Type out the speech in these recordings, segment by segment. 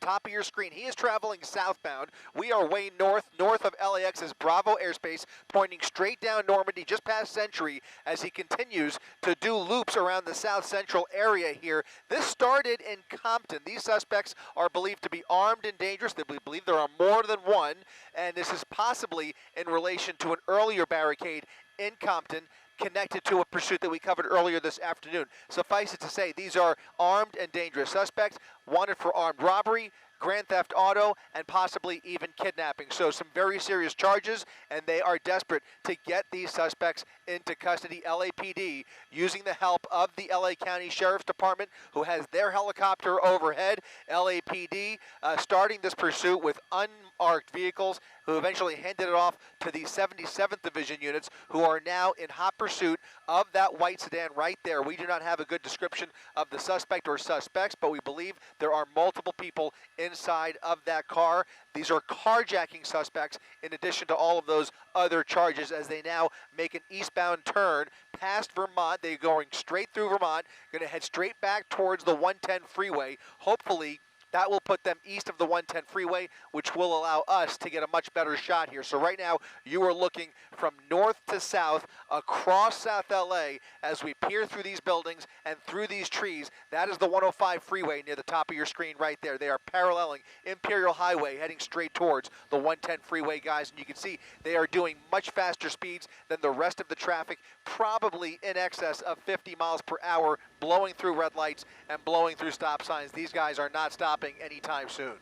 top of your screen. He is traveling southbound. We are way north of LAX's Bravo airspace, pointing straight down Normandy, just past Century, as he continues to do loops around the south central area here. This started in Compton. These suspects are believed to be armed and dangerous. We believe there are more than one, and this is possibly in relation to an earlier barricade in Compton, connected to a pursuit that we covered earlier this afternoon. Suffice it to say, these are armed and dangerous suspects, wanted for armed robbery, grand theft auto, and possibly even kidnapping. So some very serious charges, and they are desperate to get these suspects into custody. LAPD, using the help of the LA County Sheriff's Department, who has their helicopter overhead. LAPD starting this pursuit with unmarked vehicles, who eventually handed it off to the 77th Division units, who are now in hot pursuit of that white sedan right there. We do not have a good description of the suspect or suspects, but we believe there are multiple people inside of that car. These are carjacking suspects, in addition to all of those other charges, as they now make an eastbound turn past Vermont. They're going straight through Vermont, going to head straight back towards the 110 freeway. Hopefully, that will put them east of the 110 freeway, which will allow us to get a much better shot here. So right now, you are looking from north to south across South LA as we peer through these buildings and through these trees. That is the 105 freeway near the top of your screen right there. They are paralleling Imperial Highway, heading straight towards the 110 freeway, guys. And you can see they are doing much faster speeds than the rest of the traffic, probably in excess of 50 miles per hour, blowing through red lights and blowing through stop signs. These guys are not stopping anytime soon.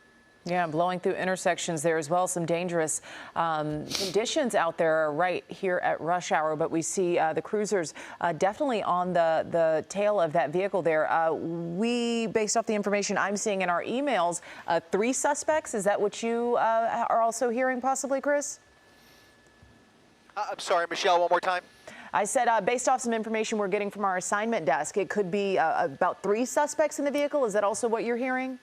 Yeah, blowing through intersections there as well. Some dangerous conditions out there right here at rush hour, but we see the cruisers definitely on the tail of that vehicle there. Based off the information I'm seeing in our emails, 3 suspects. Is that what you are also hearing possibly, Chris? I'm sorry, Michelle, one more time. I said, based off some information we're getting from our assignment desk, it could be about 3 suspects in the vehicle. Is that also what you're hearing?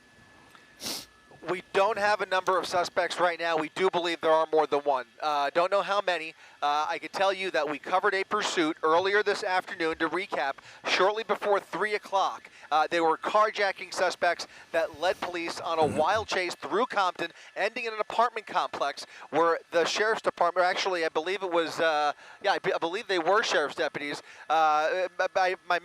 We don't have a number of suspects right now. We do believe there are more than one. Don't know how many. I can tell you that we covered a pursuit earlier this afternoon, to recap, shortly before 3 o'clock. They were carjacking suspects that led police on a wild chase through Compton, ending in an apartment complex where the sheriff's department, actually, I believe it was, I believe they were sheriff's deputies. If my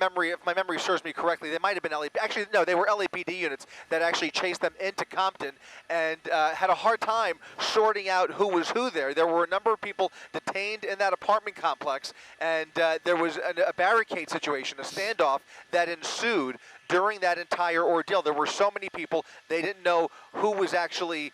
memory serves me correctly, they might have been actually, no, they were LAPD units that actually chased them into Compton and had a hard time sorting out who was who there. There were a number of people detained in that apartment complex, and there was a barricade situation, a standoff that ensued during that entire ordeal. There were so many people, they didn't know who was actually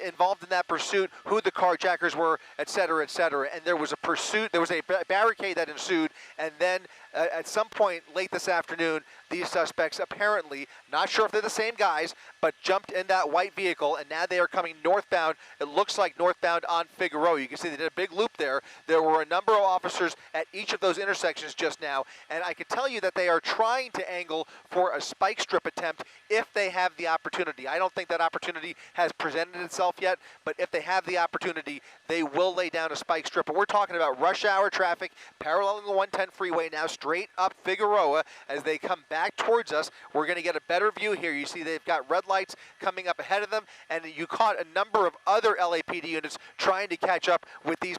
involved in that pursuit, who the carjackers were, et cetera, et cetera. And there was a pursuit, there was a barricade that ensued, and then at some point late this afternoon, these suspects apparently, not sure if they're the same guys, but jumped in that white vehicle, and now they are coming northbound. It looks like northbound on Figueroa. You can see they did a big loop there. There were a number of officers at each of those intersections just now, and I can tell you that they are trying to angle for a spike strip attempt if they have the opportunity. I don't think that opportunity has presented itself yet, but if they have the opportunity, they will lay down a spike strip. But we're talking about rush hour traffic paralleling the 110 freeway now straight up Figueroa as they come back towards us. We're going to get a better view here. You see they've got red lights coming up ahead of them, and you caught a number of other LAPD units trying to catch up with these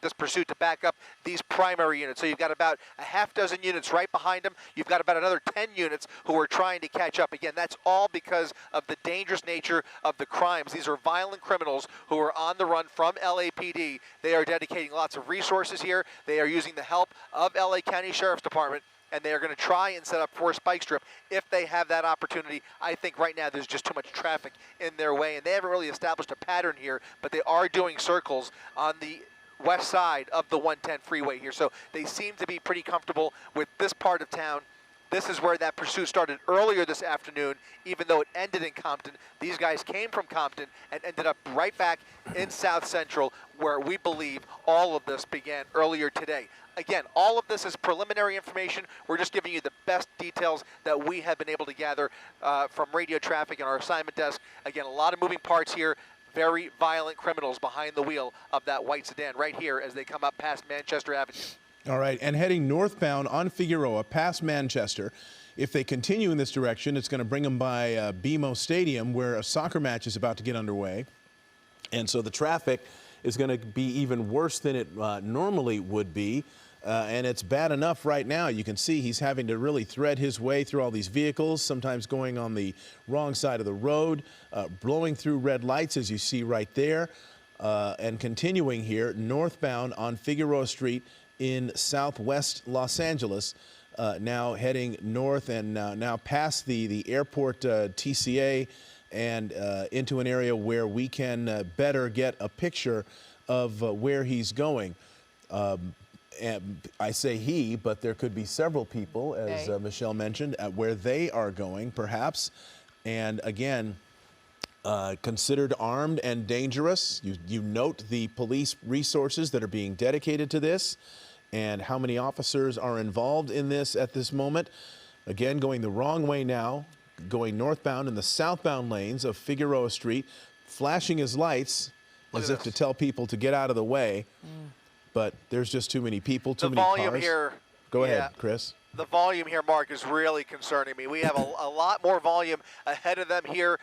this pursuit to back up these primary units. So you've got about a half dozen units right behind them. You've got about another 10 units who are trying to catch up. Again, that's all because of the dangerous nature of the crimes. These are violent criminals who are on the run from LAPD. They are dedicating lots of resources here. They are using the help of LA County Sheriff's Department, and they are going to try and set up for a spike strip if they have that opportunity. I think right now there's just too much traffic in their way, and they haven't really established a pattern here, but they are doing circles on the west side of the 110 freeway here. So they seem to be pretty comfortable with this part of town. This is where that pursuit started earlier this afternoon, even though it ended in Compton. These guys came from Compton and ended up right back in South Central, where we believe all of this began earlier today. Again, all of this is preliminary information. We're just giving you the best details that we have been able to gather from radio traffic and our assignment desk. Again, a lot of moving parts here. Very violent criminals behind the wheel of that white sedan right here as they come up past Manchester Avenue. All right, and heading northbound on Figueroa past Manchester. if they continue in this direction, it's going to bring them by BMO Stadium, where a soccer match is about to get underway. And so the traffic is going to be even worse than it normally would be. And it's bad enough right now. You can see he's having to really thread his way through all these vehicles, sometimes going on the wrong side of the road, blowing through red lights, as you see right there, and continuing here northbound on Figueroa Street in southwest Los Angeles, now heading north and now past the airport TCA and into an area where we can better get a picture of where he's going. And I say he, but there could be several people, as Michelle mentioned, at where they are going, perhaps. And again, considered armed and dangerous. You note the police resources that are being dedicated to this and how many officers are involved in this at this moment. Again, going the wrong way now, going northbound in the southbound lanes of Figueroa Street, flashing his lights as if to tell people to get out of the way. But there's just too many people, too many cars. The volume here. Go ahead, Chris. The volume here, Mark, is really concerning me. We have a lot more volume ahead of them here.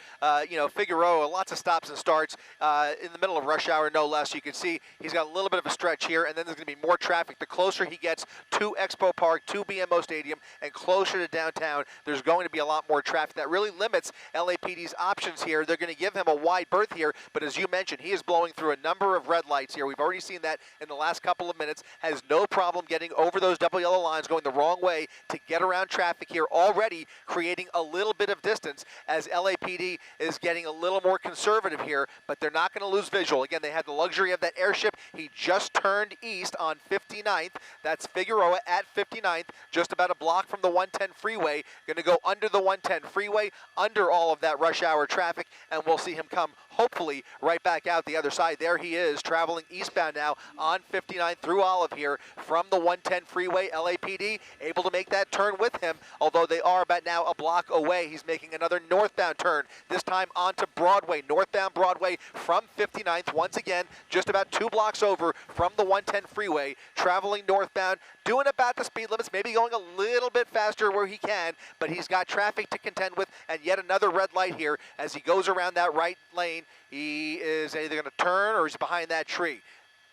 You know, Figueroa, lots of stops and starts in the middle of rush hour, no less. You can see he's got a little bit of a stretch here, and then there's going to be more traffic. The closer he gets to Expo Park, to BMO Stadium, and closer to downtown, there's going to be a lot more traffic. That really limits LAPD's options here. They're going to give him a wide berth here, but as you mentioned, he is blowing through a number of red lights here. We've already seen that in the last couple of minutes. Has no problem getting over those double yellow lines, going the wrong way to get around traffic here, already creating a little bit of distance as LAPD is getting a little more conservative here, but they're not going to lose visual. Again, they had the luxury of that airship. He just turned east on 59th. That's Figueroa at 59th, just about a block from the 110 freeway. Going to go under the 110 freeway, under all of that rush hour traffic, and we'll see him come hopefully right back out the other side. There he is, traveling eastbound now on 59 through Olive here from the 110 freeway. LAPD able to make that turn with him, although they are about now a block away. He's making another northbound turn, this time onto Broadway, northbound Broadway from 59th, once again, just about 2 blocks over from the 110 freeway, traveling northbound, doing about the speed limits, maybe going a little bit faster where he can, but he's got traffic to contend with, and yet another red light here as he goes around that right lane. He is either going to turn or he's behind that tree.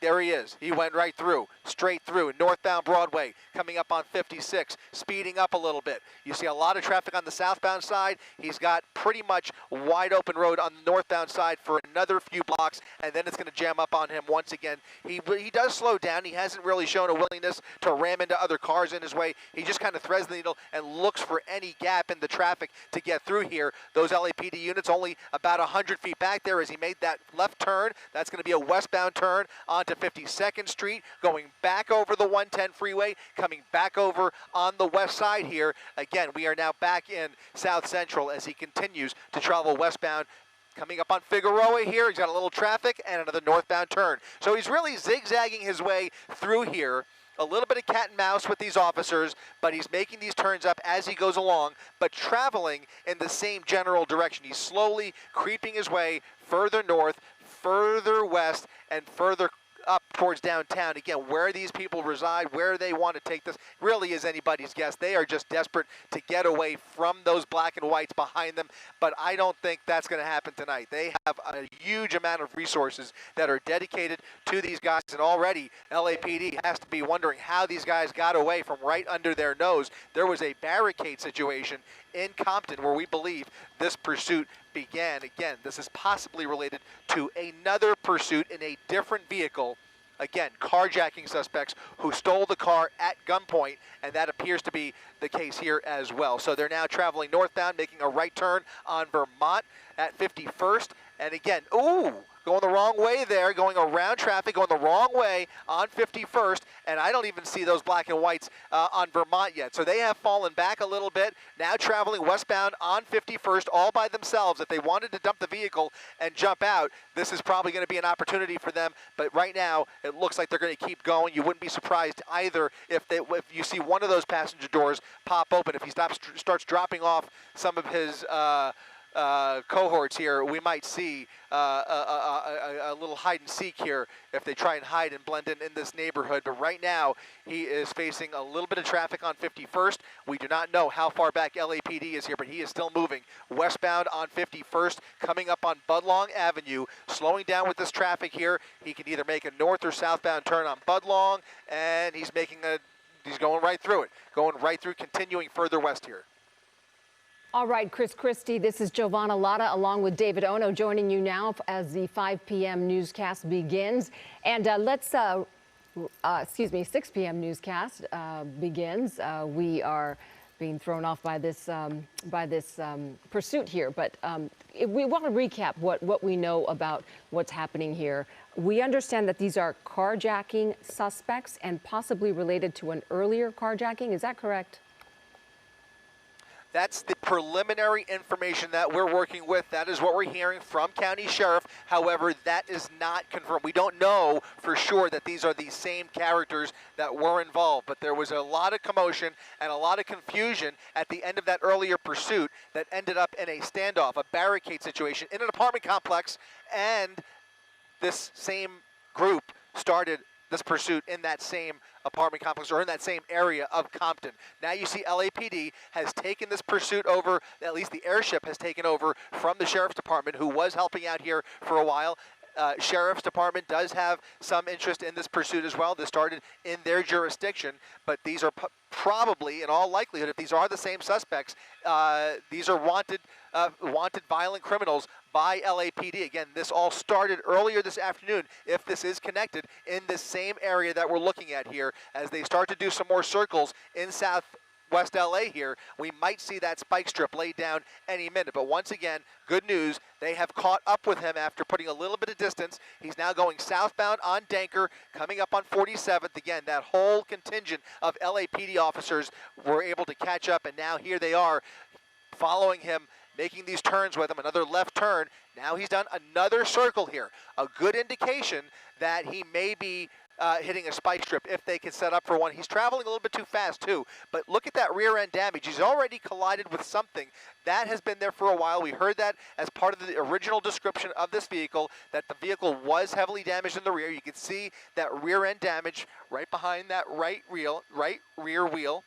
There he is. He went right through, straight through, northbound Broadway, coming up on 56, speeding up a little bit. You see a lot of traffic on the southbound side. He's got pretty much wide open road on the northbound side for another few blocks, and then it's going to jam up on him once again. He does slow down. He hasn't really shown a willingness to ram into other cars in his way. He just kind of threads the needle and looks for any gap in the traffic to get through here. Those LAPD units only about 100 feet back there as he made that left turn. That's going to be a westbound turn on to 52nd Street, going back over the 110 freeway, coming back over on the west side here. Again, we are now back in South Central as he continues to travel westbound. Coming up on Figueroa here, he's got a little traffic and another northbound turn. So he's really zigzagging his way through here. A little bit of cat and mouse with these officers, but he's making these turns up as he goes along, but traveling in the same general direction. He's slowly creeping his way further north, further west, and further up towards downtown. Again, where these people reside, where they want to take this, really is anybody's guess. They are just desperate to get away from those black and whites behind them, but I don't think that's going to happen tonight. They have a huge amount of resources that are dedicated to these guys, and already LAPD has to be wondering how these guys got away from right under their nose. There was a barricade situation in Compton where we believe this pursuit began. Again, this is possibly related to another pursuit in a different vehicle. Again, carjacking suspects who stole the car at gunpoint, and that appears to be the case here as well. So they're now traveling northbound, making a right turn on Vermont at 51st. And again, going the wrong way there, going around traffic, going the wrong way on 51st, and I don't even see those black and whites on Vermont yet. So they have fallen back a little bit, now traveling westbound on 51st all by themselves. If they wanted to dump the vehicle and jump out, this is probably going to be an opportunity for them, but right now it looks like they're going to keep going. You wouldn't be surprised either if you see one of those passenger doors pop open, if he starts dropping off some of his cohorts here, we might see a little hide and seek here if they try and hide and blend in this neighborhood. But right now, he is facing a little bit of traffic on 51st. We do not know how far back LAPD is here, but he is still moving westbound on 51st, coming up on Budlong Avenue, slowing down with this traffic here. He can either make a north or southbound turn on Budlong, and he's going right through it, continuing further west here. All right, Chris Christie, this is Giovanna Latta along with David Ono joining you now as the 5 p.m. newscast begins. And 6 p.m. newscast begins. We are being thrown off by this pursuit here. But we want to recap what we know about what's happening here. We understand that these are carjacking suspects and possibly related to an earlier carjacking. Is that correct? That's the preliminary information that we're working with. That is what we're hearing from County Sheriff. However, that is not confirmed. We don't know for sure that these are the same characters that were involved, but there was a lot of commotion and a lot of confusion at the end of that earlier pursuit that ended up in a standoff, a barricade situation in an apartment complex, and this same group started this pursuit in that same apartment complex or in that same area of Compton. Now you see LAPD has taken this pursuit over, at least the airship has taken over from the Sheriff's Department, who was helping out here for a while. Sheriff's Department does have some interest in this pursuit as well. This started in their jurisdiction, but these are probably, in all likelihood, if these are the same suspects, these are wanted violent criminals by LAPD. Again, this all started earlier this afternoon, if this is connected, in this same area that we're looking at here. As they start to do some more circles in Southwest LA here, we might see that spike strip laid down any minute. But once again, good news, they have caught up with him after putting a little bit of distance. He's now going southbound on Danker, coming up on 47th. Again, that whole contingent of LAPD officers were able to catch up, and now here they are following him, making these turns with him, another left turn. Now he's done another circle here. A good indication that he may be hitting a spike strip if they can set up for one. He's traveling a little bit too fast too, but look at that rear end damage. He's already collided with something that has been there for a while. We heard that as part of the original description of this vehicle, that the vehicle was heavily damaged in the rear. You can see that rear end damage right behind that right rear wheel.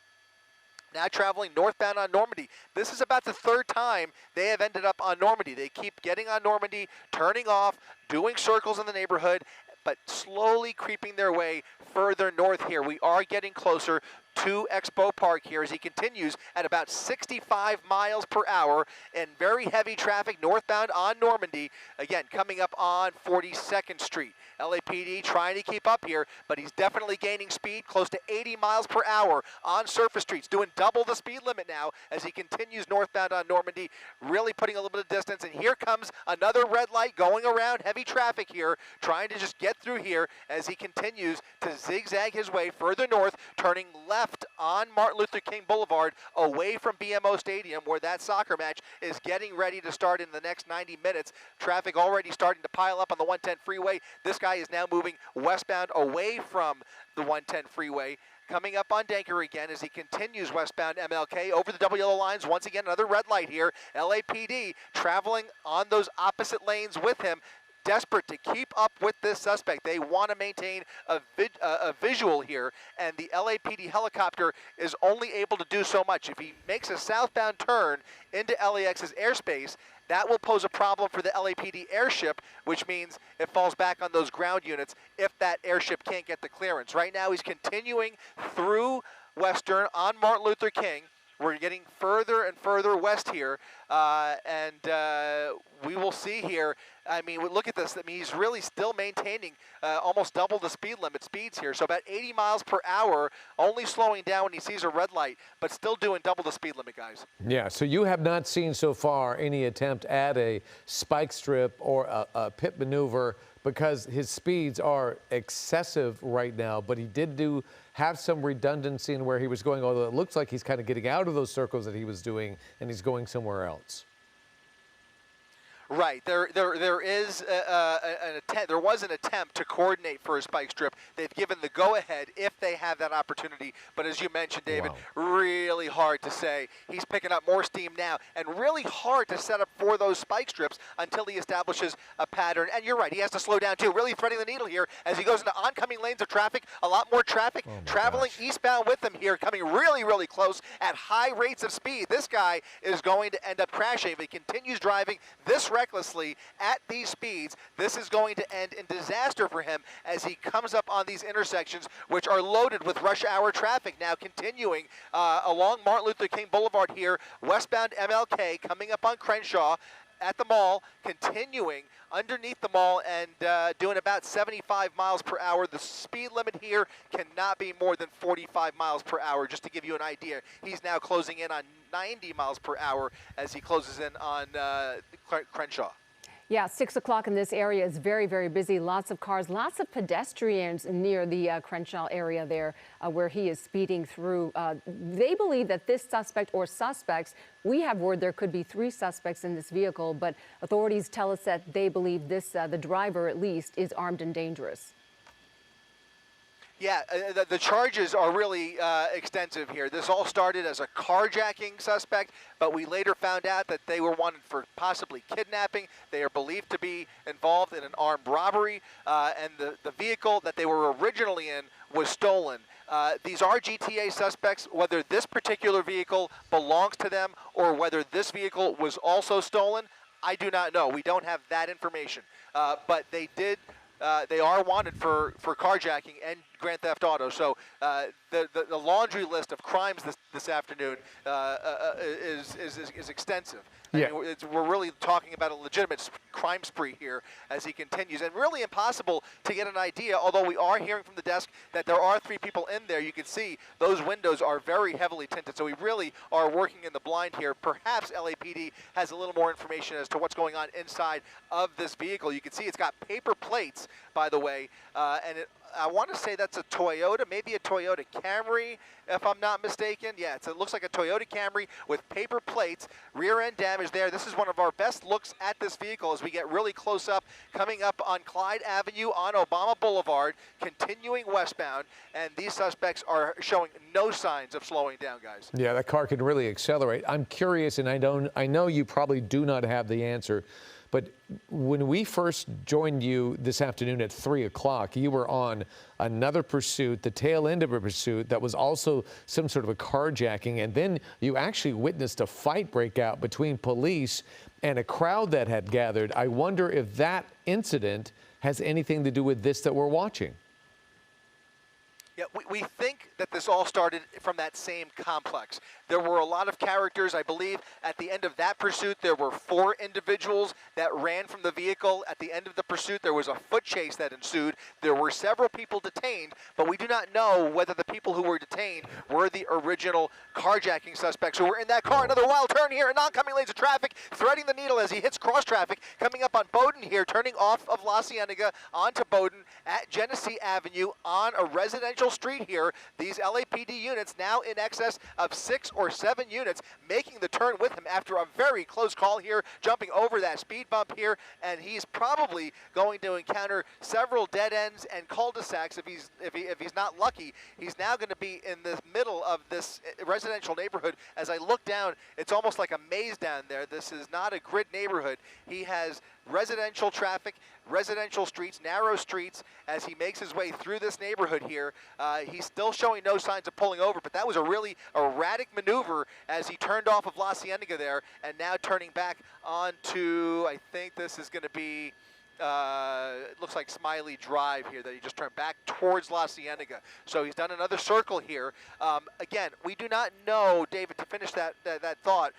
Now traveling northbound on Normandy. This is about the third time they have ended up on Normandy. They keep getting on Normandy, turning off, doing circles in the neighborhood, but slowly creeping their way further north here. We are getting closer to Expo Park here as he continues at about 65 miles per hour in very heavy traffic northbound on Normandy. Again, coming up on 42nd Street. LAPD trying to keep up here, but he's definitely gaining speed, close to 80 miles per hour on surface streets, doing double the speed limit now as he continues northbound on Normandy, really putting a little bit of distance. And here comes another red light going around heavy traffic here, trying to just get through here as he continues to zigzag his way further north, turning left on Martin Luther King Boulevard away from BMO Stadium, where that soccer match is getting ready to start in the next 90 minutes. Traffic already starting to pile up on the 110 freeway. This guy is now moving westbound away from the 110 freeway, coming up on Danker again as he continues westbound MLK over the double yellow lines. Once again, another red light here. LAPD traveling on those opposite lanes with him, desperate to keep up with this suspect. They want to maintain a visual here, and the LAPD helicopter is only able to do so much. If he makes a southbound turn into LAX's airspace, that will pose a problem for the LAPD airship, which means it falls back on those ground units if that airship can't get the clearance. Right now, he's continuing through Western on Martin Luther King. We're getting further and further west here, and we will see here. I mean, look at this. I mean, he's really still maintaining almost double the speed limit speeds here. So about 80 miles per hour, only slowing down when he sees a red light, but still doing double the speed limit, guys. Yeah, so you have not seen so far any attempt at a spike strip or a pit maneuver because his speeds are excessive right now, but he did have some redundancy in where he was going, although it looks like he's kind of getting out of those circles that he was doing and he's going somewhere else. Right. There is an attempt. There was an attempt to coordinate for a spike strip. They've given the go-ahead if they have that opportunity. But as you mentioned, David, really hard to say. He's picking up more steam now, and really hard to set up for those spike strips until he establishes a pattern. And you're right. He has to slow down too. Really threading the needle here as he goes into oncoming lanes of traffic. A lot more traffic traveling eastbound with him here, coming really close at high rates of speed. This guy is going to end up crashing if he continues driving this recklessly at these speeds. This is going to end in disaster for him as he comes up on these intersections, which are loaded with rush hour traffic. Now continuing along Martin Luther King Boulevard here, westbound MLK, coming up on Crenshaw at the mall, continuing underneath the mall and doing about 75 miles per hour. The speed limit here cannot be more than 45 miles per hour, just to give you an idea. He's now closing in on 90 miles per hour as he closes in on Crenshaw. Yeah, 6 o'clock in this area is very busy. Lots of cars, lots of pedestrians near the Crenshaw area there where he is speeding through. They believe that this suspect or suspects, we have word there could be 3 suspects in this vehicle, but authorities tell us that they believe this, the driver at least, is armed and dangerous. Yeah, the charges are really extensive here. This all started as a carjacking suspect, but we later found out that they were wanted for possibly kidnapping. They are believed to be involved in an armed robbery, and the vehicle that they were originally in was stolen. These are GTA suspects. Whether this particular vehicle belongs to them or whether this vehicle was also stolen, I do not know. We don't have that information. But they did. They are wanted for carjacking and grand theft auto. So the laundry list of crimes this afternoon is extensive. Yeah. I mean, we're really talking about a legitimate crime spree here as he continues, and really impossible to get an idea, although we are hearing from the desk that there are 3 people in there. You can see those windows are very heavily tinted, so we really are working in the blind here. Perhaps LAPD has a little more information as to what's going on inside of this vehicle. You can see it's got paper plates, by the way, and I want to say that's a Toyota, maybe a Toyota Camry, if I'm not mistaken. Yeah, it looks like a Toyota Camry with paper plates, rear end damage there. This is one of our best looks at this vehicle as we get really close up, coming up on Clyde Avenue on Obama Boulevard, continuing westbound, and these suspects are showing no signs of slowing down, guys. Yeah, that car can really accelerate. I'm curious, and I know you probably do not have the answer, but when we first joined you this afternoon at 3 o'clock, you were on another pursuit, the tail end of a pursuit that was also some sort of a carjacking, and then you actually witnessed a fight break out between police and a crowd that had gathered. I wonder if that incident has anything to do with this that we're watching. Yeah, we think that this all started from that same complex. There were a lot of characters. I believe at the end of that pursuit, there were 4 individuals that ran from the vehicle. At the end of the pursuit, there was a foot chase that ensued. There were several people detained, but we do not know whether the people who were detained were the original carjacking suspects who were in that car. Another wild turn here in oncoming lanes of traffic, threading the needle as he hits cross traffic, coming up on Bowdoin here, turning off of La Cienega onto Bowdoin at Genesee Avenue on a residential street here. These LAPD units now in excess of 6 or 7 units making the turn with him after a very close call here, jumping over that speed bump here, and he's probably going to encounter several dead ends and cul-de-sacs if he's not lucky. He's now going to be in the middle of this residential neighborhood. As I look down, it's almost like a maze down there. This is not a grid neighborhood. He has residential traffic, residential streets, narrow streets as he makes his way through this neighborhood here. He's still showing no signs of pulling over, but that was a really erratic maneuver as he turned off of La Cienega there and now turning back onto, I think this is going to be, it looks like Smiley Drive here that he just turned back towards La Cienega. So he's done another circle here. Again, we do not know, David, to finish that thought,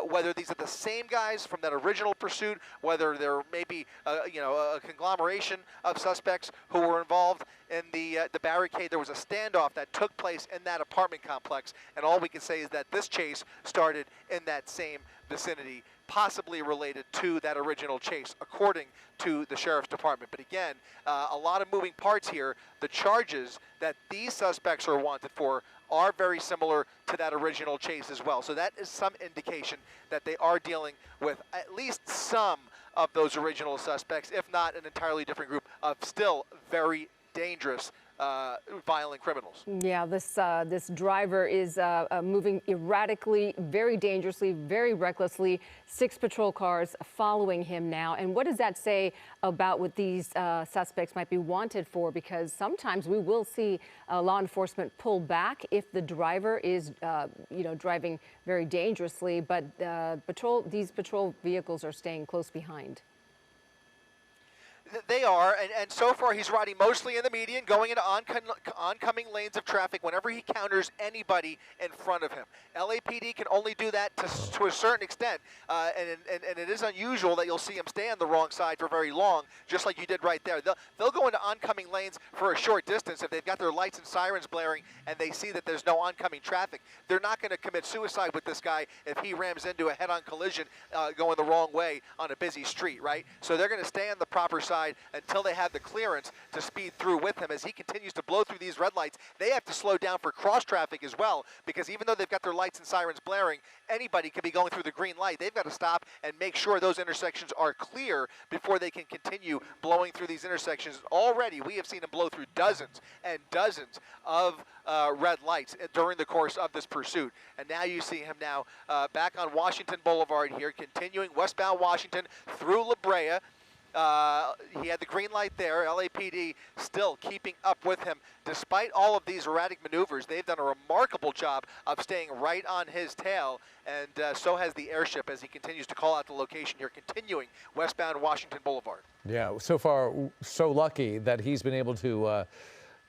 whether these are the same guys from that original pursuit, whether there may be a conglomeration of suspects who were involved in the barricade. There was a standoff that took place in that apartment complex, and all we can say is that this chase started in that same vicinity, possibly related to that original chase, according to the Sheriff's Department. But again, a lot of moving parts here. The charges that these suspects are wanted for are very similar to that original chase as well. So that is some indication that they are dealing with at least some of those original suspects, if not an entirely different group of still very dangerous, violent criminals. Yeah, this driver is moving erratically, very dangerously, very recklessly. 6 patrol cars following him now. And what does that say about what these suspects might be wanted for? Because sometimes we will see law enforcement pull back if the driver is, driving very dangerously. But these patrol vehicles are staying close behind. They are, and so far he's riding mostly in the median, going into oncoming lanes of traffic whenever he counters anybody in front of him. LAPD can only do that to a certain extent, and it is unusual that you'll see him stay on the wrong side for very long, just like you did right there. They'll go into oncoming lanes for a short distance if they've got their lights and sirens blaring and they see that there's no oncoming traffic. They're not going to commit suicide with this guy if he rams into a head-on collision going the wrong way on a busy street, right? So they're going to stay on the proper side until they have the clearance to speed through with him. As he continues to blow through these red lights, they have to slow down for cross traffic as well, because even though they've got their lights and sirens blaring, anybody could be going through the green light. They've got to stop and make sure those intersections are clear before they can continue blowing through these intersections. Already, we have seen him blow through dozens and dozens of red lights during the course of this pursuit. And now you see him now back on Washington Boulevard here, continuing westbound Washington through La Brea. He had the green light there. LAPD still keeping up with him. Despite all of these erratic maneuvers, they've done a remarkable job of staying right on his tail, and so has the airship as he continues to call out the location here, continuing westbound Washington Boulevard. Yeah, so far, so lucky that he's been able to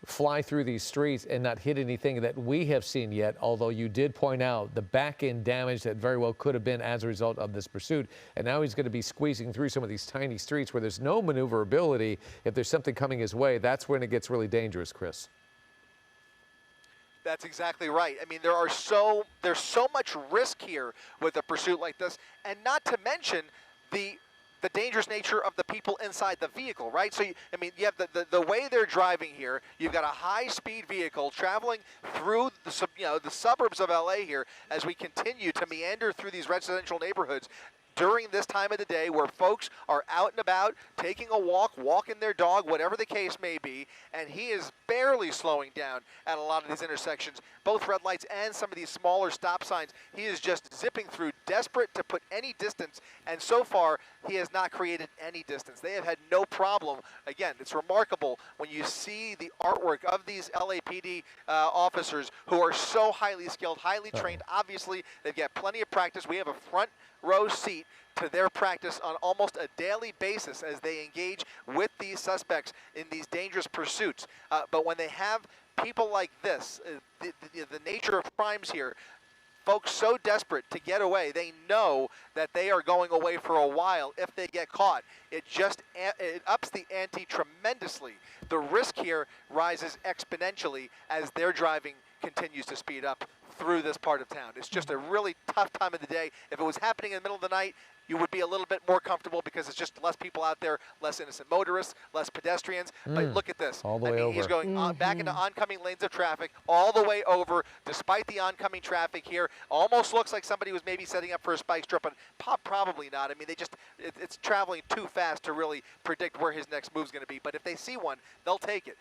fly through these streets and not hit anything that we have seen yet, although you did point out the back-end damage that very well could have been as a result of this pursuit. And now he's going to be squeezing through some of these tiny streets where there's no maneuverability. If there's something coming his way, that's when it gets really dangerous, Chris. That's exactly right. I mean, there's so much risk here with a pursuit like this, and not to mention the dangerous nature of the people inside the vehicle, right? So, you have the way they're driving here. You've got a high-speed vehicle traveling through the suburbs of LA here as we continue to meander through these residential neighborhoods during this time of the day where folks are out and about, taking a walk, walking their dog, whatever the case may be, and he is barely slowing down at a lot of these intersections, both red lights and some of these smaller stop signs. He is just zipping through, desperate to put any distance, and so far, he has not created any distance. They have had no problem. Again, it's remarkable when you see the artwork of these LAPD officers who are so highly skilled, highly trained. Obviously, they've got plenty of practice. We have a front row seat to their practice on almost a daily basis as they engage with these suspects in these dangerous pursuits. But when they have people like this, the nature of crimes here, folks so desperate to get away, they know that they are going away for a while if they get caught. It ups the ante tremendously. The risk here rises exponentially as their driving continues to speed up through this part of town. It's just a really tough time of the day. If it was happening in the middle of the night, you would be a little bit more comfortable because it's just less people out there, less innocent motorists, less pedestrians. But look at this. All the way over. He's going back into oncoming lanes of traffic all the way over, despite the oncoming traffic here. Almost looks like somebody was maybe setting up for a spike strip, but probably not. I mean, it's traveling too fast to really predict where his next move's going to be. But if they see one, they'll take it.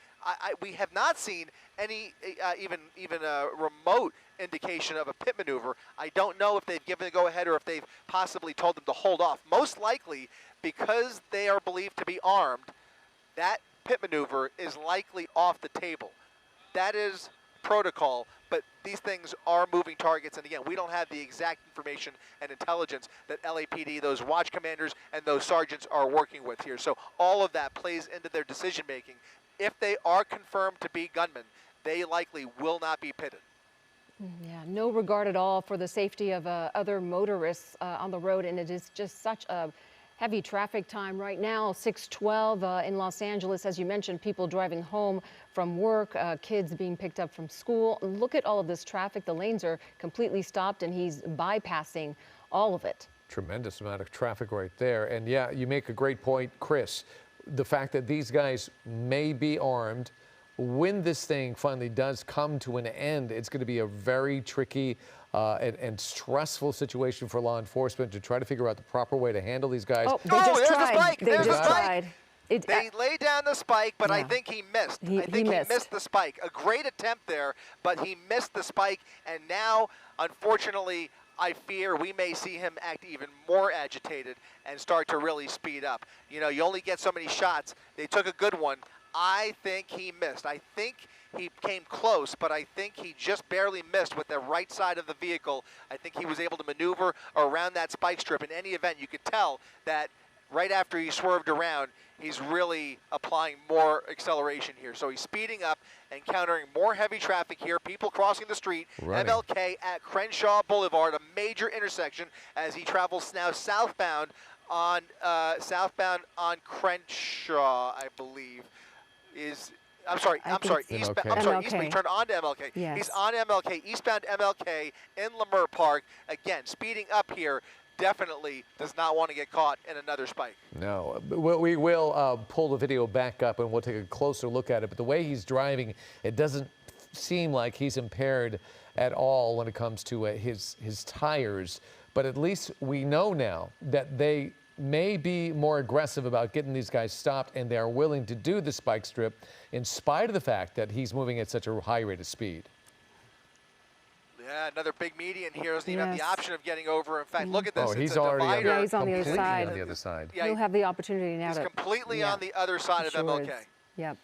We have not seen any even a remote indication of a pit maneuver. I don't know if they've given the go-ahead or if they've possibly told them to hold off. Most likely, because they are believed to be armed, that pit maneuver is likely off the table. That is protocol, but these things are moving targets, and again, we don't have the exact information and intelligence that LAPD, those watch commanders, and those sergeants are working with here. So all of that plays into their decision-making. If they are confirmed to be gunmen, they likely will not be pitted. Yeah, no regard at all for the safety of other motorists on the road, and it is just such a heavy traffic time right now. 6:12 in Los Angeles, as you mentioned, people driving home from work, kids being picked up from school. Look at all of this traffic. The lanes are completely stopped, and he's bypassing all of it. Tremendous amount of traffic right there. And yeah, you make a great point, Chris. The fact that these guys may be armed, when this thing finally does come to an end, it's going to be a very tricky and stressful situation for law enforcement to try to figure out the proper way to handle these guys. Oh, they Oh, just there's the tried. spike. They There's the just spike. tried. They laid down the spike, but I Yeah. think he missed. He I think he missed. missed the spike. A great attempt there, but he missed the spike. And now, unfortunately, I fear we may see him act even more agitated and start to really speed up. You know, you only get so many shots. They took a good one. I think he missed. I think he came close, but I think he just barely missed with the right side of the vehicle. I think he was able to maneuver around that spike strip. In any event, you could tell that right after he swerved around, he's really applying more acceleration here. So he's speeding up, encountering more heavy traffic here, people crossing the street. Running. MLK at Crenshaw Boulevard, a major intersection as he travels now southbound on Crenshaw, I believe. I'm sorry, it's eastbound. MLK. He turned onto MLK. Yes. He's on MLK, eastbound MLK in Lemur Park. Again, speeding up here. Definitely does not want to get caught in another spike. No, we will pull the video back up and we'll take a closer look at it. But the way he's driving, it doesn't seem like he's impaired at all when it comes to his tires. But at least we know now that they may be more aggressive about getting these guys stopped, and they are willing to do the spike strip in spite of the fact that he's moving at such a high rate of speed. Yeah, another big median here. Doesn't even have the Yes. option of getting over. In fact, look at this. Oh, It's he's a already divider. Yeah, he's on the other completely side. on the other side. Yeah, He'll have the opportunity now he's to. completely yeah, on the other side of sure MLK. is. Yep.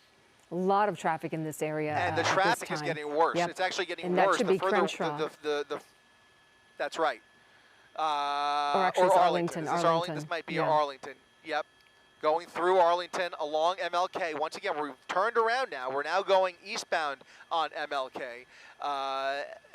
A lot of traffic in this area. And the at this traffic is time. getting worse. Yep. It's actually getting And that worse. should The be further, Crenshaw. that's right. actually, it's Arlington, Is this Arlington. This might be Yeah. Arlington. Yep. Going through Arlington along MLK. Once again, we've turned around now. We're now going eastbound on MLK.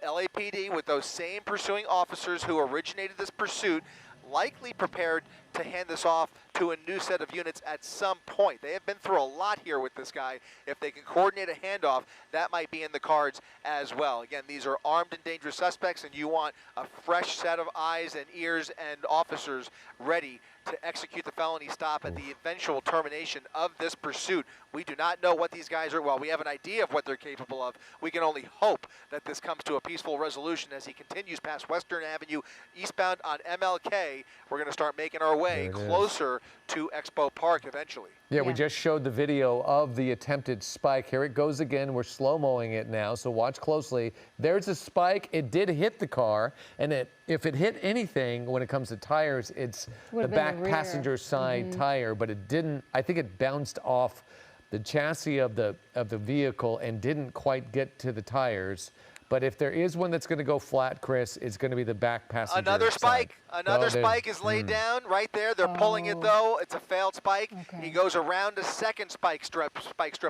LAPD with those same pursuing officers who originated this pursuit, likely prepared to hand this off to a new set of units at some point. They have been through a lot here with this guy. If they can coordinate a handoff, that might be in the cards as well. Again, these are armed and dangerous suspects, and you want a fresh set of eyes and ears and officers ready to execute the felony stop at the eventual termination of this pursuit. We do not know what these guys are. Well, we have an idea of what they're capable of. We can only hope that this comes to a peaceful resolution as he continues past Western Avenue eastbound on MLK. We're going to start making our way There it is. closer to Expo Park eventually. Yeah, we Yeah. just showed the video of the attempted spike. Here it goes again. We're slow-moing it now, so watch closely. There's a spike. It did hit the car, and if it hit anything when it comes to tires, it's the Would've been back the rear. passenger side tire, but it didn't. I think it bounced off the chassis of the vehicle and didn't quite get to the tires. But if there is one that's going to go flat, Chris, it's going to be the back passenger Another side. spike. Another Oh, there's- spike is laid down right there. They're pulling it though. It's a failed spike. Okay. He goes around a second spike strip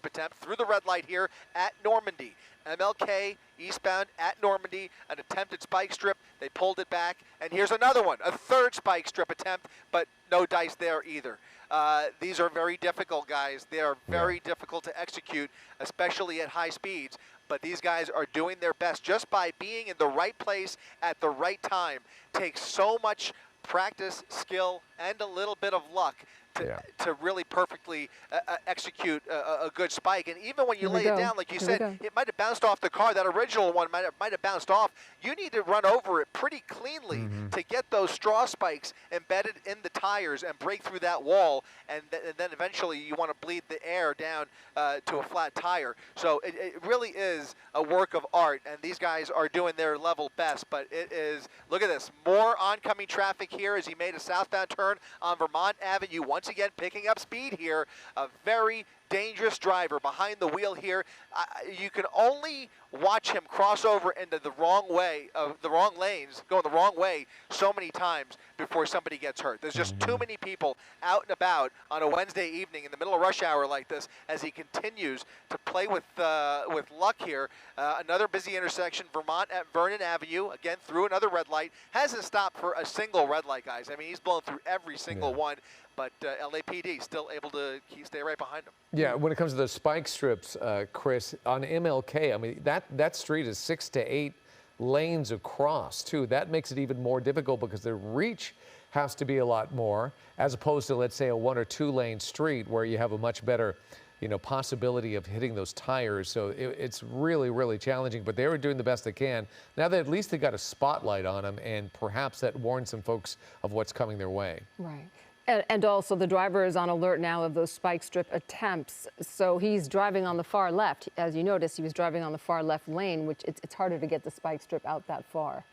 attempt through the red light here at Normandy. MLK eastbound at Normandy, an attempted spike strip. They pulled it back, and here's another one, a third spike strip attempt, but no dice there either. These are very difficult, guys. They are very difficult to execute, especially at high speeds. But these guys are doing their best just by being in the right place at the right time. Takes so much practice, skill, and a little bit of luck to really perfectly execute a good spike. And even when you Here we lay it go. down, like you Here we said, go. it might have bounced off the car. That original one might have bounced off. You need to run over it pretty cleanly to get those straw spikes embedded in the tires and break through that wall. And then eventually you want to bleed the air down to a flat tire. So it really is a work of art, and these guys are doing their level best. But it is, look at this, more oncoming traffic here as he made a southbound turn on Vermont Avenue. Once again, picking up speed here. A very dangerous driver behind the wheel here. You can only watch him cross over into the wrong way, the wrong lanes, going the wrong way so many times before somebody gets hurt. There's just too many people out and about on a Wednesday evening in the middle of rush hour like this as he continues to play with luck here. Another busy intersection, Vermont at Vernon Avenue, again through another red light. Hasn't stopped for a single red light, guys. I mean, he's blown through every single one. But LAPD still able to stay right behind him. Yeah, when it comes to those spike strips, Chris, on MLK, I mean, that street is 6 to 8 lanes across, too. That makes it even more difficult because the reach has to be a lot more, as opposed to, let's say, a 1 or 2 lane street where you have a much better possibility of hitting those tires. So it's really, really challenging, but they were doing the best they can. Now that at least they got a spotlight on them, and perhaps that warns some folks of what's coming their way. Right. And also the driver is on alert now of those spike strip attempts. So he's driving on the far left. As you notice, he was driving on the far left lane, which it's harder to get the spike strip out that far.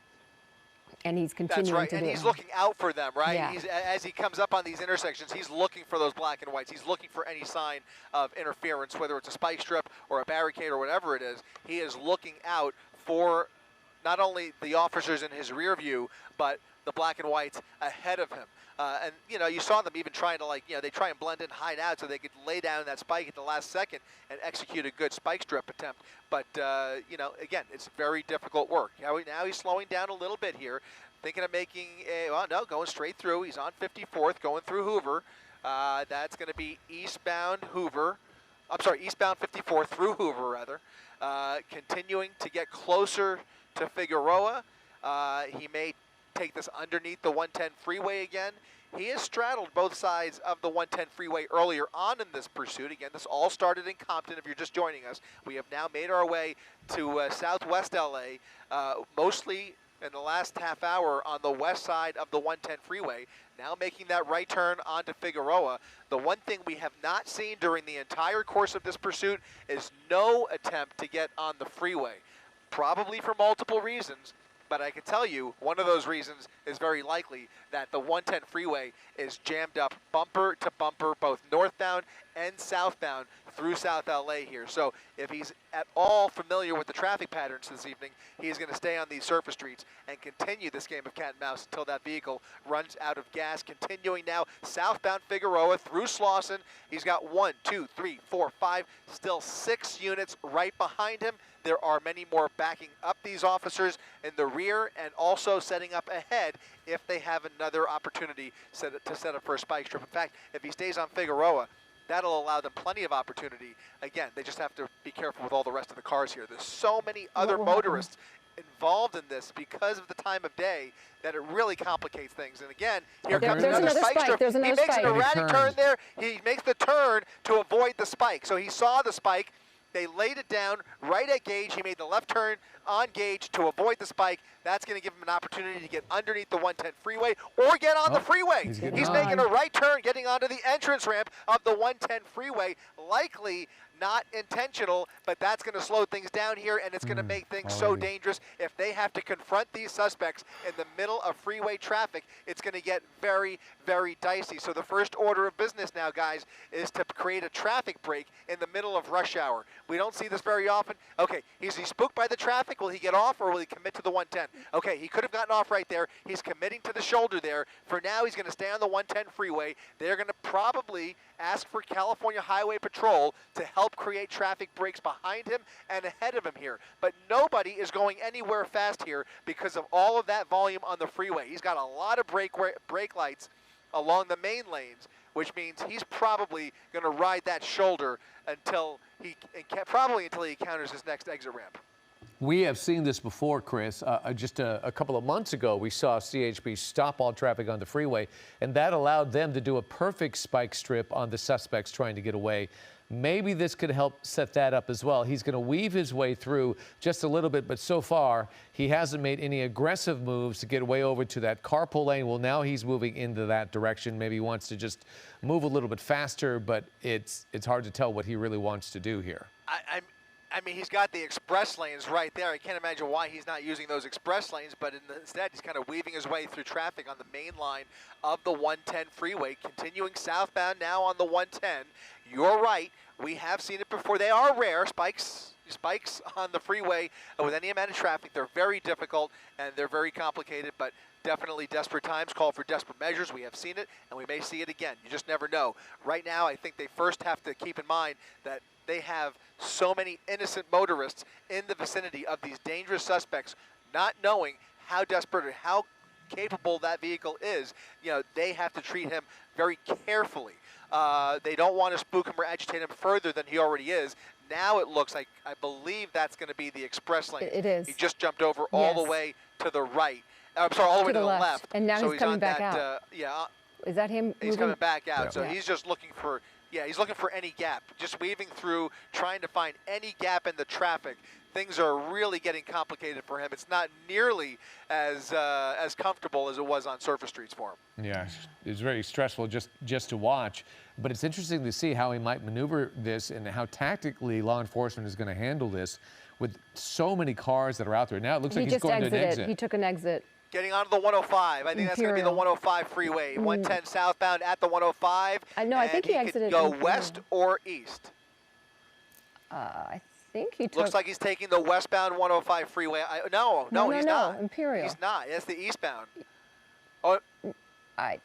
And he's continuing That's right, to and do he's it. looking out for them, right? Yeah. As he comes up on these intersections, he's looking for those black and whites. He's looking for any sign of interference, whether it's a spike strip or a barricade or whatever it is. He is looking out for not only the officers in his rear view, but the black and whites ahead of him. And, you saw them even trying to, they try and blend in, hide out so they could lay down that spike at the last second and execute a good spike strip attempt. But, again, it's very difficult work. Now he's slowing down a little bit here, thinking of making going straight through. He's on 54th, going through Hoover. That's going to be eastbound Hoover. I'm sorry, eastbound 54th through Hoover, rather. Continuing to get closer to Figueroa. He may take this underneath the 110 freeway again. He has straddled both sides of the 110 freeway earlier on in this pursuit. Again, this all started in Compton. If you're just joining us, we have now made our way to southwest LA, mostly in the last half hour on the west side of the 110 freeway, now making that right turn onto Figueroa. The one thing we have not seen during the entire course of this pursuit is no attempt to get on the freeway, probably for multiple reasons. But I can tell you, one of those reasons is very likely that the 110 freeway is jammed up bumper to bumper, both northbound and southbound through South LA here. So if he's at all familiar with the traffic patterns this evening, he's going to stay on these surface streets and continue this game of cat and mouse until that vehicle runs out of gas. Continuing now southbound Figueroa through Slauson. He's got 1, 2, 3, 4, 5, still 6 units right behind him. There are many more backing up these officers in the rear and also setting up ahead if they have another opportunity to set up for a spike strip. In fact, if he stays on Figueroa, that'll allow them plenty of opportunity. Again, they just have to be careful with all the rest of the cars here. There's so many other motorists involved in this because of the time of day that it really complicates things. And again, here comes another spike strip. He makes an erratic turn there. He makes the turn to avoid the spike. So he saw the spike. They laid it down right at gauge. He made the left turn on gauge to avoid the spike. That's going to give him an opportunity to get underneath the 110 freeway or get on the freeway. He's making a right turn, getting onto the entrance ramp of the 110 freeway. Likely not intentional, but that's going to slow things down here, and it's going to make things so dangerous. If they have to confront these suspects in the middle of freeway traffic, it's going to get very, very dicey. So the first order of business now, guys, is to create a traffic break in the middle of rush hour. We don't see this very often. Okay, is he spooked by the traffic? Will he get off, or will he commit to the 110? Okay, he could have gotten off right there. He's committing to the shoulder there. For now, he's going to stay on the 110 freeway. They're going to probably ask for California Highway Patrol to help create traffic breaks behind him and ahead of him here. But nobody is going anywhere fast here because of all of that volume on the freeway. He's got a lot of brake lights along the main lanes, which means he's probably going to ride that shoulder until he encounters his next exit ramp. We have seen this before, Chris. Just a couple of months ago, we saw CHP stop all traffic on the freeway, and that allowed them to do a perfect spike strip on the suspects trying to get away. Maybe this could help set that up as well. He's going to weave his way through just a little bit, but so far, he hasn't made any aggressive moves to get way over to that carpool lane. Well, now he's moving into that direction. Maybe he wants to just move a little bit faster, but it's hard to tell what he really wants to do here. I mean, he's got the express lanes right there. I can't imagine why he's not using those express lanes, but instead he's kind of weaving his way through traffic on the main line of the 110 freeway, continuing southbound now on the 110. You're right. We have seen it before. They are rare. Spikes on the freeway with any amount of traffic. They're very difficult and they're very complicated, but definitely desperate times call for desperate measures. We have seen it, and we may see it again. You just never know. Right now, I think they first have to keep in mind that they have so many innocent motorists in the vicinity of these dangerous suspects, not knowing how desperate or how capable that vehicle is. They have to treat him very carefully. They don't want to spook him or agitate him further than he already is. Now it looks like, I believe that's going to be the express lane. It is. He just jumped over all the way to the right. I'm sorry, all the way to the left. And now so he's coming on back that, out. Yeah. Is that him? He's coming back out, Yeah. so he's just looking for Yeah, he's looking for any gap, just weaving through, trying to find any gap in the traffic. Things are really getting complicated for him. It's not nearly as comfortable as it was on surface streets for him. Yeah, it's very stressful just to watch. But it's interesting to see how he might maneuver this and how tactically law enforcement is going to handle this with so many cars that are out there. Now it looks like he's going to an exit. He took an exit. Getting onto the 105. I think that's going to be the 105 freeway. 110 southbound at the 105. No, I think he exited. Could go west or east. I think he took. Looks like he's taking the westbound 105 freeway. No, he's not. Imperial. He's not. That's the eastbound. Oh, I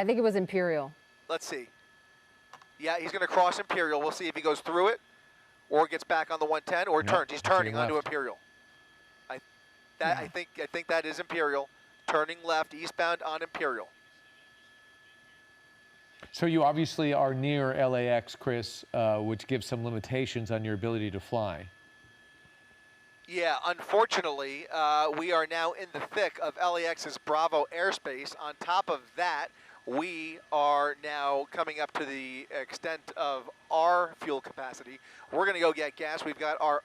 think it was Imperial. Let's see. Yeah, he's going to cross Imperial. We'll see if he goes through it or gets back on the 110 or turns. He's turning onto Imperial. I think that is Imperial, turning left eastbound on Imperial. So you obviously are near LAX, Chris, which gives some limitations on your ability to fly. Yeah, unfortunately, we are now in the thick of LAX's Bravo airspace. On top of that, we are now coming up to the extent of our fuel capacity. We're going to go get gas. We've got our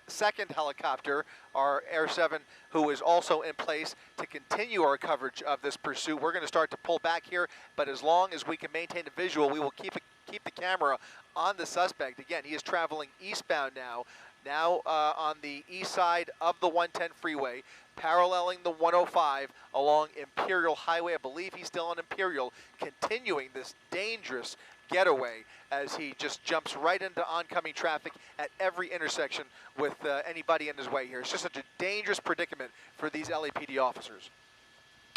second helicopter, our Air 7, who is also in place to continue our coverage of this pursuit. We're going to start to pull back here, but as long as we can maintain the visual, we will keep the camera on the suspect. Again, he is traveling eastbound now on the east side of the 110 freeway, paralleling the 105 along Imperial Highway. I believe he's still on Imperial, continuing this dangerous getaway as he just jumps right into oncoming traffic at every intersection with anybody in his way here. It's just such a dangerous predicament for these LAPD officers.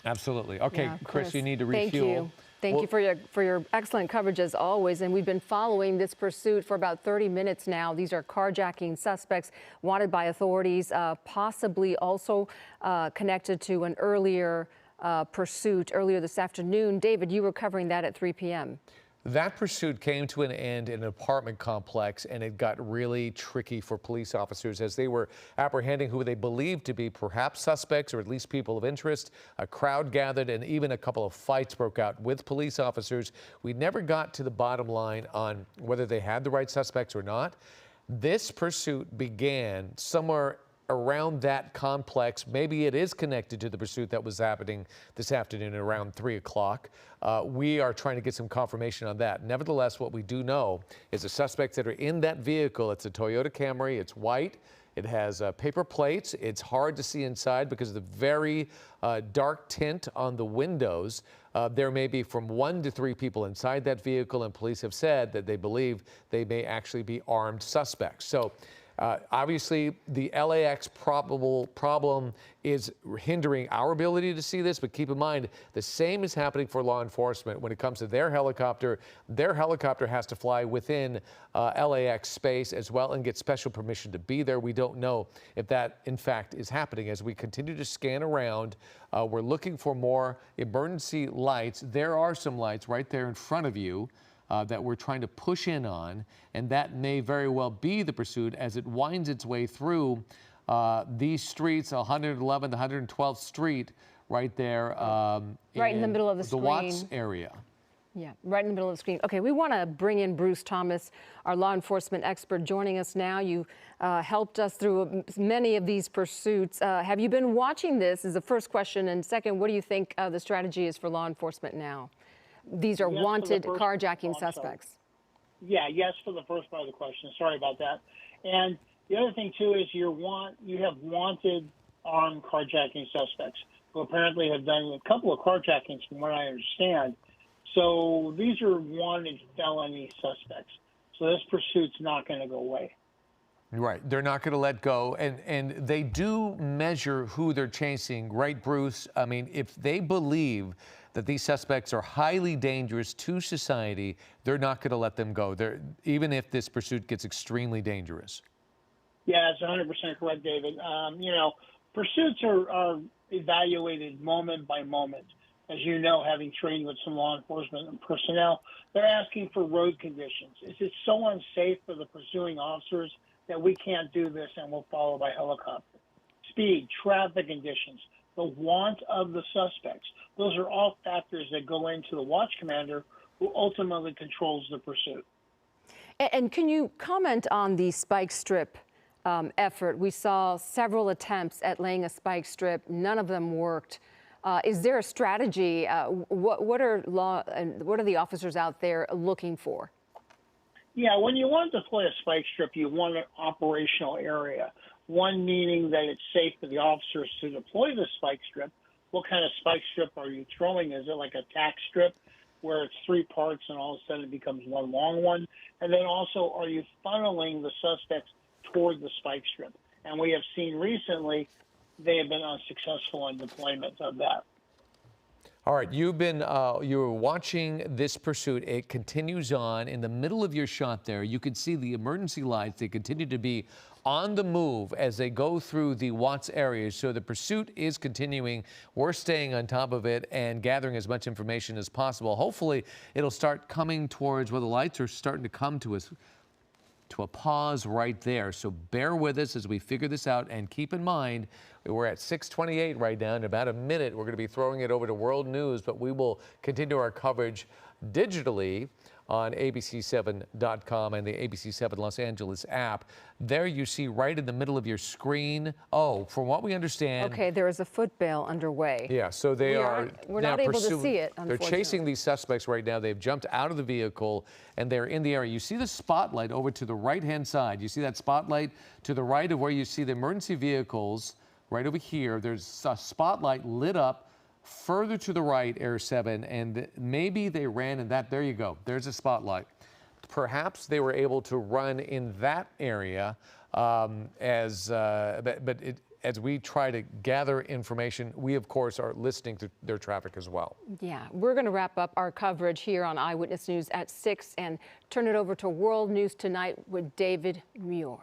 Absolutely. Okay, Yeah, Chris, you need to refuel. Thank you for your excellent coverage as always. And we've been following this pursuit for about 30 minutes now. These are carjacking suspects wanted by authorities, possibly also connected to an earlier pursuit earlier this afternoon. David, you were covering that at 3 p.m. That pursuit came to an end in an apartment complex, and it got really tricky for police officers as they were apprehending who they believed to be perhaps suspects or at least people of interest. A crowd gathered, and even a couple of fights broke out with police officers. We never got to the bottom line on whether they had the right suspects or not. This pursuit began somewhere around that complex. Maybe it is connected to the pursuit that was happening this afternoon around 3 o'clock. We are trying to get some confirmation on that. Nevertheless, what we do know is the suspects that are in that vehicle, it's a Toyota Camry, it's white, it has paper plates, it's hard to see inside because of the very dark tint on the windows. There may be from 1 to 3 people inside that vehicle, and police have said that they believe they may actually be armed suspects. So obviously, the LAX problem is hindering our ability to see this, but keep in mind, the same is happening for law enforcement when it comes to their helicopter. Their helicopter has to fly within LAX space as well and get special permission to be there. We don't know if that, in fact, is happening. As we continue to scan around, we're looking for more emergency lights. There are some lights right there in front of you that we're trying to push in on, and that may very well be the pursuit as it winds its way through these streets, 111th, 112th Street, right there. Right in the middle of the screen. Watts area. Yeah, right in the middle of the screen. Okay, we want to bring in Bruce Thomas, our law enforcement expert, joining us now. You helped us through many of these pursuits. Have you been watching this is the first question. And second, what do you think the strategy is for law enforcement now? These are wanted carjacking suspects. Yeah, yes for the first part of the question. Sorry about that. And the other thing, too, is you have wanted armed carjacking suspects who apparently have done a couple of carjackings from what I understand. So these are wanted felony suspects. So this pursuit's not going to go away. Right. They're not going to let go. And they do measure who they're chasing, right, Bruce? I mean, if they believe that these suspects are highly dangerous to society, they're not going to let them go. Even if this pursuit gets extremely dangerous. Yeah, it's 100% correct, David. Pursuits are evaluated moment by moment. As you know, having trained with some law enforcement personnel, they're asking for road conditions. Is it so unsafe for the pursuing officers that we can't do this and we'll follow by helicopter? Speed, traffic conditions, the want of the suspects. Those are all factors that go into the watch commander who ultimately controls the pursuit. And can you comment on the spike strip effort? We saw several attempts at laying a spike strip. None of them worked. Is there a strategy? What are the officers out there looking for? Yeah, when you want to deploy a spike strip, you want an operational area. One meaning that it's safe for the officers to deploy the spike strip. What kind of spike strip are you throwing? Is it like a tack strip where it's 3 parts and all of a sudden it becomes one long one? And then also, are you funneling the suspects toward the spike strip? And we have seen recently they have been unsuccessful in deployment of that. All right, you were watching this pursuit. It continues on. In the middle of your shot there, you can see the emergency lights. They continue to be on the move as they go through the Watts area. So the pursuit is continuing. We're staying on top of it and gathering as much information as possible. Hopefully, it'll start coming towards where the lights are starting to come to us, to a pause right there. So bear with us as we figure this out, and keep in mind, we're at 6:28 right now. In about a minute, we're going to be throwing it over to World News, but we will continue our coverage digitally on abc7.com and the ABC7 Los Angeles app. There you see right in the middle of your screen. Oh, from what we understand. Okay, there is a foot bail underway. Yeah, so we're now not able to pursuing, see it, they're unfortunately. chasing these suspects right now. They've jumped out of the vehicle and they're in the area. You see the spotlight over to the right-hand side. You see that spotlight to the right of where you see the emergency vehicles right over here. There's a spotlight lit up further to the right, Air 7, and maybe they ran in that. There you go. There's a spotlight. Perhaps they were able to run in that area as we try to gather information. We, of course, are listening to their traffic as well. Yeah, we're going to wrap up our coverage here on Eyewitness News at 6 and turn it over to World News Tonight with David Muir.